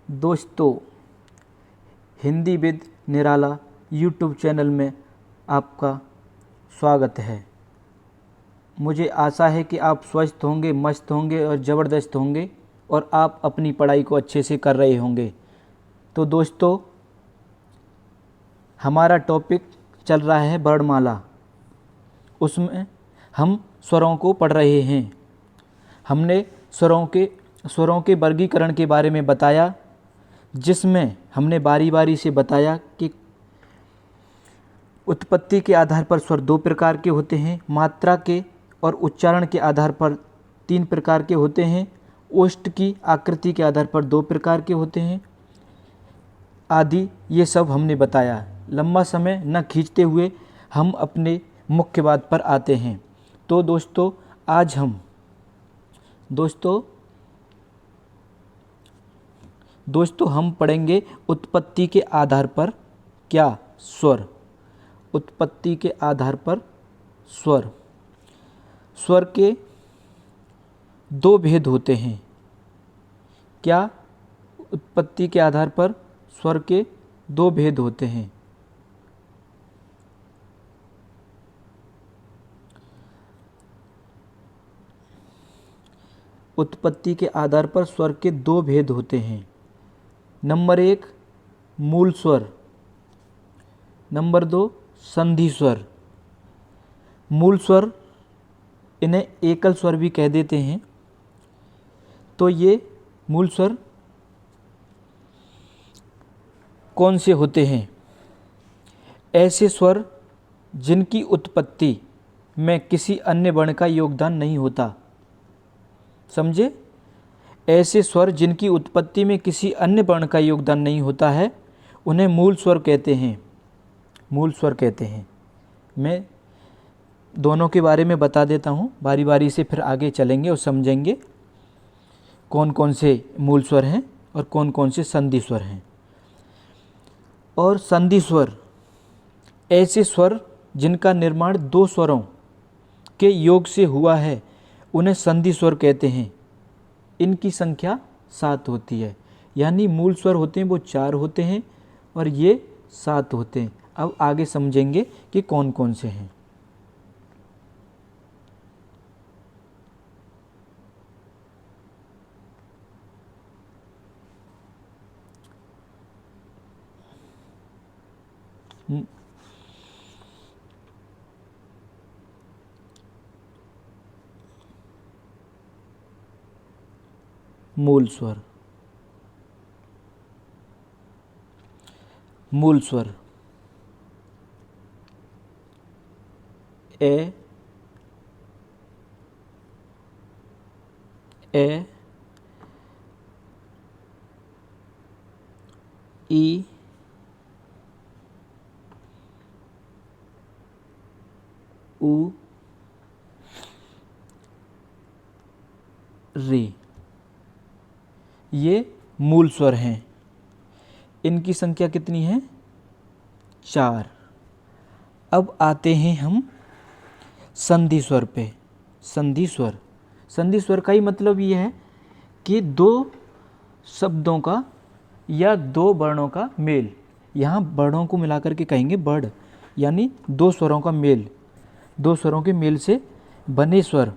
दोस्तों, Hindi with Nirala YouTube channel में आपका स्वागत है। मुझे आशा है कि आप स्वस्थ होंगे, मस्त होंगे और ज़बरदस्त होंगे और आप अपनी पढ़ाई को अच्छे से कर रहे होंगे। तो दोस्तों, हमारा टॉपिक चल रहा है वर्णमाला। उसमें हम स्वरों को पढ़ रहे हैं। हमने स्वरों के वर्गीकरण के बारे में बताया, जिसमें हमने बारी बारी से बताया कि उत्पत्ति के आधार पर स्वर दो प्रकार के होते हैं, मात्रा के और उच्चारण के आधार पर तीन प्रकार के होते हैं, ओष्ठ की आकृति के आधार पर दो प्रकार के होते हैं आदि। ये सब हमने बताया। लंबा समय न खींचते हुए हम अपने मुख्य बात पर आते हैं। तो दोस्तों हम पढ़ेंगे उत्पत्ति के आधार पर क्या स्वर। उत्पत्ति के आधार पर स्वर। स्वर के दो भेद होते हैं। क्या? उत्पत्ति के आधार पर स्वर के दो भेद होते हैं। उत्पत्ति के आधार पर स्वर के दो भेद होते हैं। नंबर 1 मूल स्वर, नंबर 2 संधि स्वर। मूल स्वर, इन्हें एकल स्वर भी कह देते हैं। तो ये मूल स्वर कौन से होते हैं? ऐसे स्वर जिनकी उत्पत्ति में किसी अन्य वर्ण का योगदान नहीं होता। समझे? ऐसे स्वर जिनकी उत्पत्ति में किसी अन्य वर्ण का योगदान नहीं होता है, उन्हें मूल स्वर कहते हैं। मूल स्वर कहते हैं। मैं दोनों के बारे में बता देता हूँ बारी बारी से, फिर आगे चलेंगे और समझेंगे कौन कौन से मूल स्वर हैं और कौन कौन से संधि स्वर हैं। और संधि स्वर ऐसे स्वर जिनका निर्माण दो स्वरों के योग से हुआ है, उन्हें संधि स्वर कहते हैं। इनकी संख्या 7 होती है। यानी मूल स्वर होते हैं वो 4 होते हैं और ये 7 होते हैं। अब आगे समझेंगे कि कौन कौन से हैं। मूल स्वर। मूल स्वर ए ई उ रे, ये मूल स्वर हैं। इनकी संख्या कितनी है? 4। अब आते हैं हम संधि स्वर पे। संधि स्वर, संधि स्वर का ही मतलब ये है कि दो शब्दों का या दो वर्णों का मेल। यहाँ वर्णों को मिलाकर के कहेंगे वर्ण, यानी दो स्वरों का मेल। दो स्वरों के मेल से बने स्वर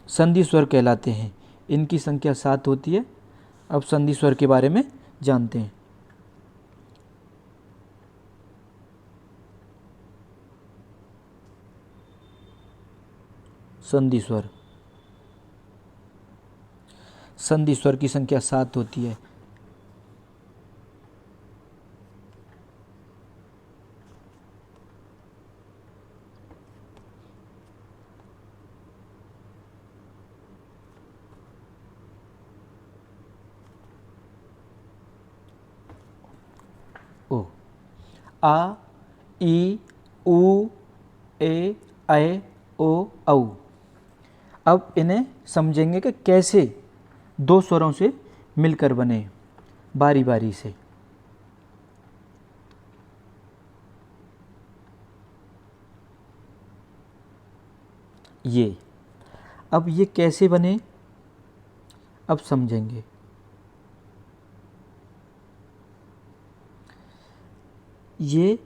संधि स्वर कहलाते हैं। इनकी संख्या 7 होती है। अब संधि स्वर के बारे में जानते हैं। संधि स्वर, संधि स्वर की संख्या 7 होती है। ओ, आ, ई, उ, ए, ऐ, ओ, औ। अब इन्हें समझेंगे कि कैसे दो स्वरों से मिलकर बने, बारी बारी से। अब ये कैसे बने, अब समझेंगे। ये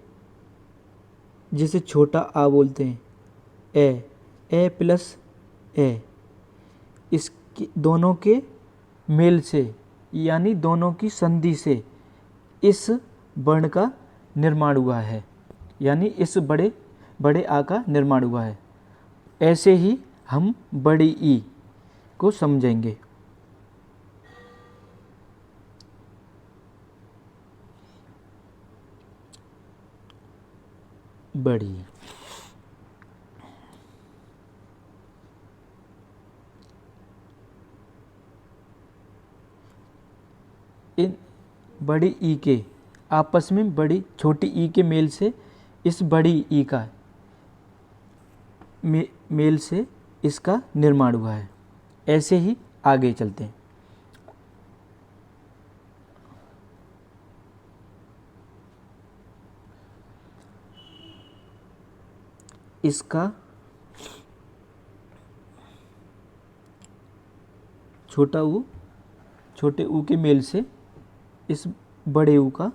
जिसे छोटा आ बोलते हैं, ए प्लस ए, इसकी दोनों के मेल से यानी दोनों की संधि से इस वर्ण का निर्माण हुआ है, यानी इस बड़े आ का निर्माण हुआ है। ऐसे ही हम बड़ी ई को समझेंगे। बड़ी इन बड़ी ई के आपस में बड़ी छोटी ई के मेल से इस बड़ी ई का मेल से इसका निर्माण हुआ है। ऐसे ही आगे चलते हैं। इसका छोटे ऊ के मेल से इस बड़े ऊ का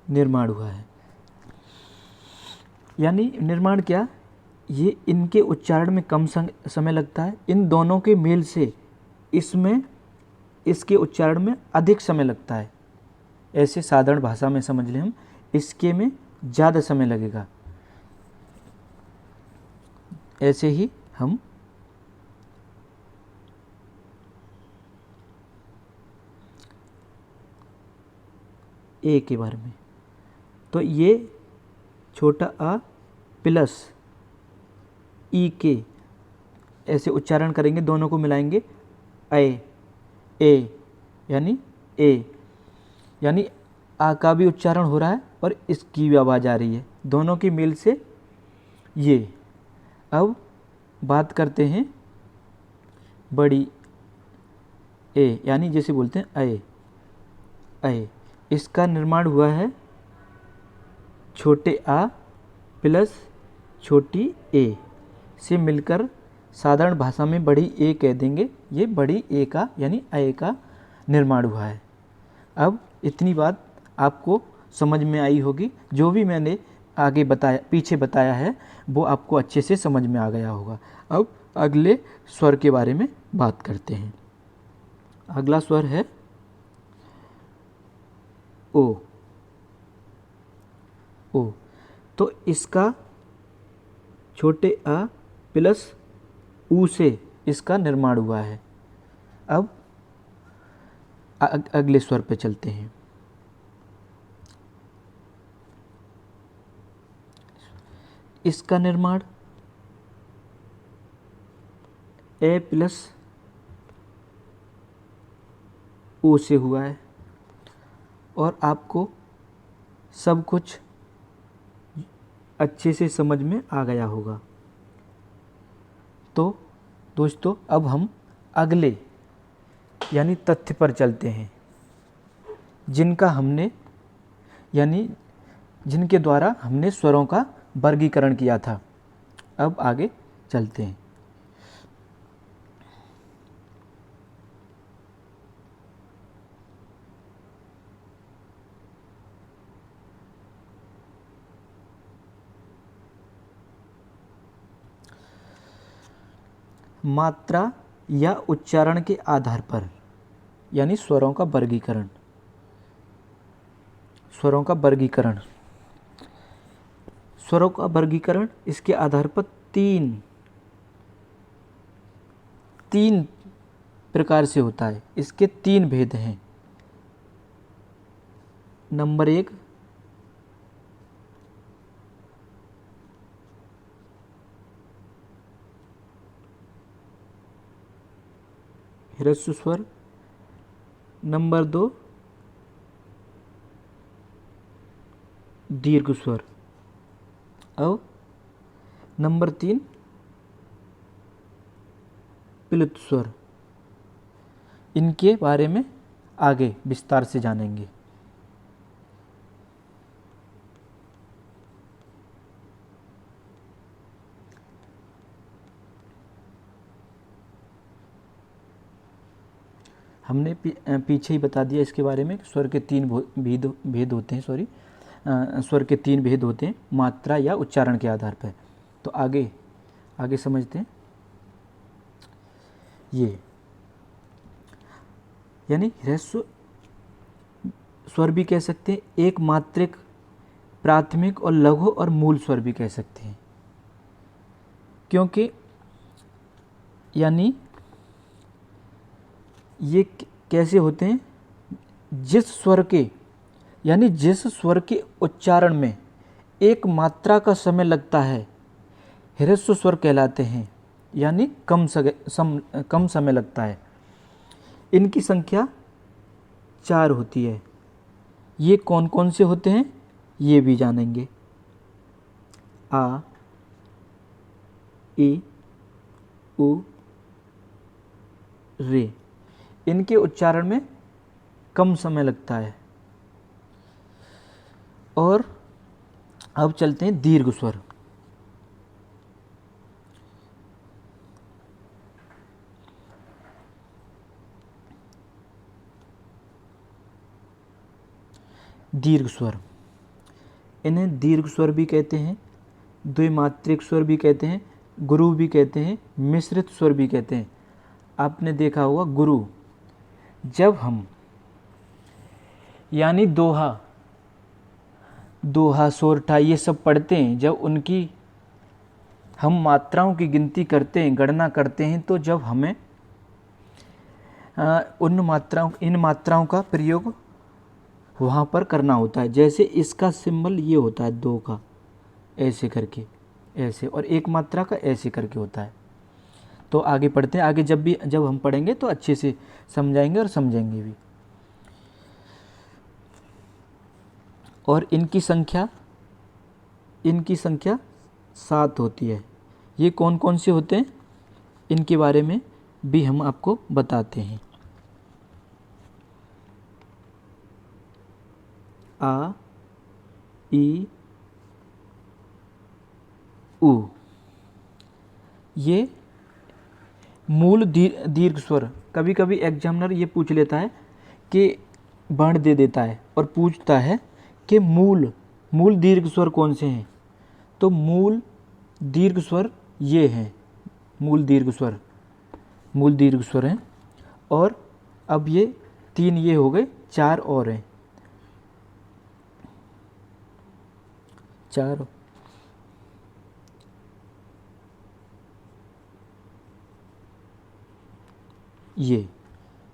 निर्माण हुआ है। यानी निर्माण क्या, ये इनके उच्चारण में कम समय लगता है, इन दोनों के मेल से इसमें इसके उच्चारण में अधिक समय लगता है। ऐसे साधारण भाषा में समझ लें हम, इसके में ज़्यादा समय लगेगा। ऐसे ही हम ए के बारे में, तो ये छोटा आ प्लस ई के ऐसे उच्चारण करेंगे, दोनों को मिलाएंगे ए यानी आ का भी उच्चारण हो रहा है और इसकी भी आवाज़ आ रही है, दोनों की मेल से ये। अब बात करते हैं बड़ी ए, यानी जैसे बोलते हैं अय, इसका निर्माण हुआ है छोटे आ प्लस छोटी ए से मिलकर साधारण भाषा में बड़ी ए कह देंगे। ये बड़ी ए का यानी अय का निर्माण हुआ है। अब इतनी बात आपको समझ में आई होगी। जो भी मैंने आगे पीछे बताया है वो आपको अच्छे से समझ में आ गया होगा। अब अगले स्वर के बारे में बात करते हैं। अगला स्वर है ओ। तो इसका छोटे आ प्लस ऊ से इसका निर्माण हुआ है। अब अगले स्वर पे चलते हैं। इसका निर्माण ए प्लस ओ से हुआ है और आपको सब कुछ अच्छे से समझ में आ गया होगा। तो दोस्तों अब हम अगले यानी तथ्य पर चलते हैं, जिनके द्वारा हमने स्वरों का वर्गीकरण किया था। अब आगे चलते हैं। मात्रा या उच्चारण के आधार पर यानी स्वरों का वर्गीकरण। स्वरों का वर्गीकरण इसके आधार पर तीन प्रकार से होता है। इसके 3 भेद हैं। नंबर 1, ह्रस्व स्वर। नंबर 2, दीर्घ स्वर। और नंबर 3, प्लुत स्वर। इनके बारे में आगे विस्तार से जानेंगे। हमने पीछे ही बता दिया इसके बारे में। स्वर के 3 भेद होते हैं। स्वर के 3 भेद होते हैं, मात्रा या उच्चारण के आधार पर। तो आगे आगे समझते हैं। ये यानी ह्रस्व स्वर भी कह सकते हैं, एक मात्रिक, प्राथमिक और लघु और मूल स्वर भी कह सकते हैं। क्योंकि यानी ये कैसे होते हैं, जिस स्वर के उच्चारण में एक मात्रा का समय लगता है ह्रस्व स्वर कहलाते हैं, यानी कम समय लगता है। इनकी संख्या 4 होती है। ये कौन कौन से होते हैं ये भी जानेंगे। आ, ई, उ, रे। इनके उच्चारण में कम समय लगता है। और अब चलते हैं दीर्घ स्वर। दीर्घ स्वर, इन्हें दीर्घ स्वर भी कहते हैं, द्विमात्रिक स्वर भी कहते हैं, गुरु भी कहते हैं, मिश्रित स्वर भी कहते हैं। आपने देखा होगा गुरु, जब हम यानी दोहा, सोरठा ये सब पढ़ते हैं, जब उनकी हम मात्राओं की गिनती करते हैं, गणना करते हैं, तो जब हमें इन मात्राओं का प्रयोग वहाँ पर करना होता है। जैसे इसका सिंबल ये होता है 2 का, ऐसे करके, ऐसे, और एक मात्रा का ऐसे करके होता है। तो आगे पढ़ते हैं। आगे जब हम पढ़ेंगे तो अच्छे से समझाएंगे और समझेंगे भी। और इनकी संख्या 7 होती है। ये कौन कौन से होते हैं इनके बारे में भी हम आपको बताते हैं। आ, ई, उ, ये मूल दीर्घ स्वर। कभी कभी एग्जामिनर ये पूछ लेता है कि वर्ण दे देता है और पूछता है कि मूल दीर्घ स्वर कौन से हैं। तो मूल दीर्घ स्वर ये हैं, मूल दीर्घ स्वर हैं। और अब ये 3 ये हो गए, 4 और हैं, 4।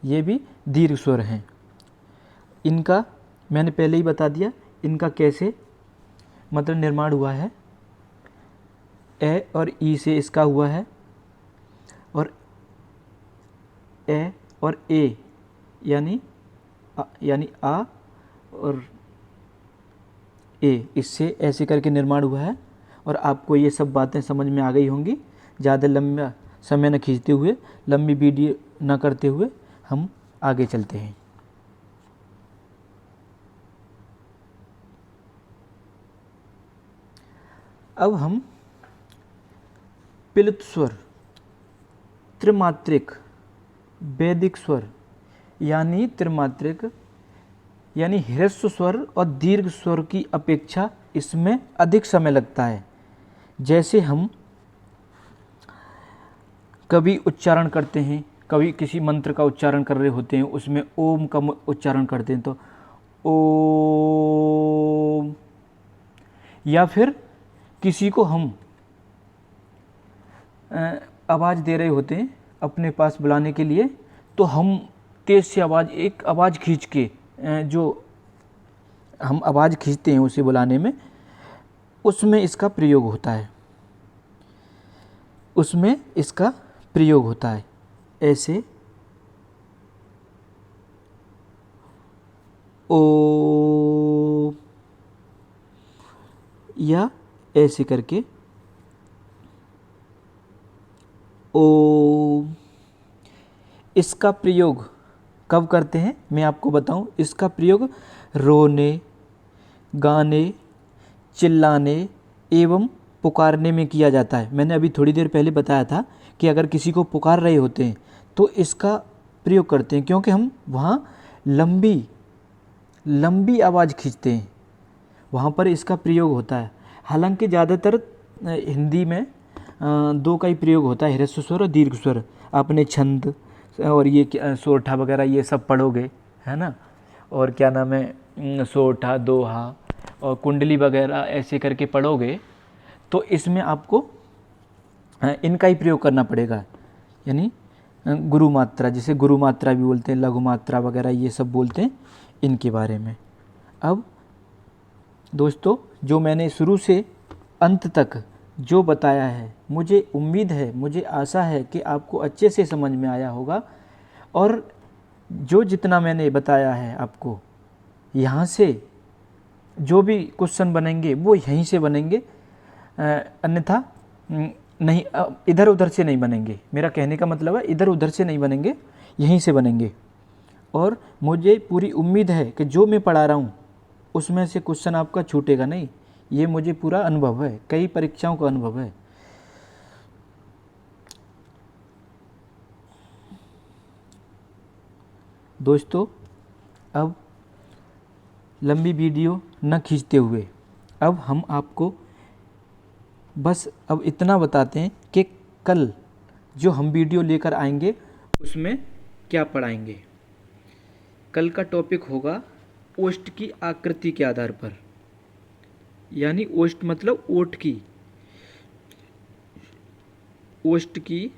ये भी दीर्घ स्वर हैं। इनका मैंने पहले ही बता दिया, इनका कैसे मतलब निर्माण हुआ है। ए और ई से इसका हुआ है, और ए और ए यानी आ और ए, इससे ऐसे करके निर्माण हुआ है। और आपको ये सब बातें समझ में आ गई होंगी। ज़्यादा लंबा समय न खींचते हुए, लंबी वीडियो न करते हुए हम आगे चलते हैं। अब हम प्लित स्वर, त्रिमात्रिक, वैदिक स्वर यानी त्रिमात्रिक यानी ह्रस्व स्वर और दीर्घ स्वर की अपेक्षा इसमें अधिक समय लगता है। जैसे हम कभी उच्चारण करते हैं, कभी किसी मंत्र का उच्चारण कर रहे होते हैं, उसमें ओम का उच्चारण करते हैं, तो ओम, या फिर किसी को हम आवाज़ दे रहे होते हैं अपने पास बुलाने के लिए, तो हम तेज़ से एक आवाज़ खींच के जो हम आवाज़ खींचते हैं उसे बुलाने में, उसमें इसका प्रयोग होता है, ऐसे ओ, या ऐसे करके ओ। इसका प्रयोग कब करते हैं मैं आपको बताऊं। इसका प्रयोग रोने, गाने, चिल्लाने एवं पुकारने में किया जाता है। मैंने अभी थोड़ी देर पहले बताया था कि अगर किसी को पुकार रहे होते हैं तो इसका प्रयोग करते हैं, क्योंकि हम वहाँ लंबी आवाज़ खींचते हैं, वहाँ पर इसका प्रयोग होता है। हालांकि ज़्यादातर हिंदी में दो का ही प्रयोग होता है, ह्रस्व स्वर और दीर्घ स्वर। आपने छंद और ये सोरठा वगैरह ये सब पढ़ोगे, है ना। और क्या नाम है, सोरठा, दोहा और कुंडली वगैरह ऐसे करके पढ़ोगे, तो इसमें आपको इनका ही प्रयोग करना पड़ेगा। यानी गुरु मात्रा, जिसे गुरु मात्रा भी बोलते हैं, लघु मात्रा वगैरह ये सब बोलते हैं, इनके बारे में। अब दोस्तों, जो मैंने शुरू से अंत तक जो बताया है, मुझे उम्मीद है, मुझे आशा है कि आपको अच्छे से समझ में आया होगा। और जो जितना मैंने बताया है आपको, यहाँ से जो भी क्वेश्चन बनेंगे वो यहीं से बनेंगे, अन्यथा नहीं, इधर उधर से नहीं बनेंगे। मेरा कहने का मतलब है इधर उधर से नहीं बनेंगे, यहीं से बनेंगे। और मुझे पूरी उम्मीद है कि जो मैं पढ़ा रहा हूँ उसमें से क्वेश्चन आपका छूटेगा नहीं। ये मुझे पूरा अनुभव है, कई परीक्षाओं का अनुभव है। दोस्तों, अब लंबी वीडियो न खींचते हुए अब हम आपको बस अब इतना बताते हैं कि कल जो हम वीडियो लेकर आएंगे उसमें क्या पढ़ाएंगे। कल का टॉपिक होगा ओष्ठ की आकृति के आधार पर, यानी ओष्ठ मतलब ओठ की, ओष्ठ की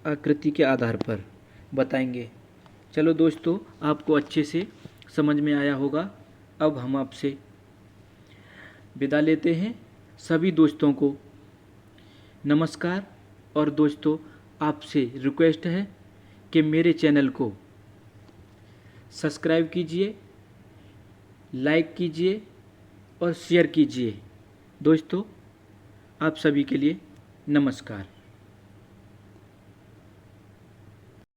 आकृति के आधार पर बताएंगे। चलो दोस्तों, आपको अच्छे से समझ में आया होगा। अब हम आपसे विदा लेते हैं। सभी दोस्तों को नमस्कार। और दोस्तों, आपसे रिक्वेस्ट है कि मेरे चैनल को सब्सक्राइब कीजिए, लाइक कीजिए और शेयर कीजिए। दोस्तों, आप सभी के लिए नमस्कार।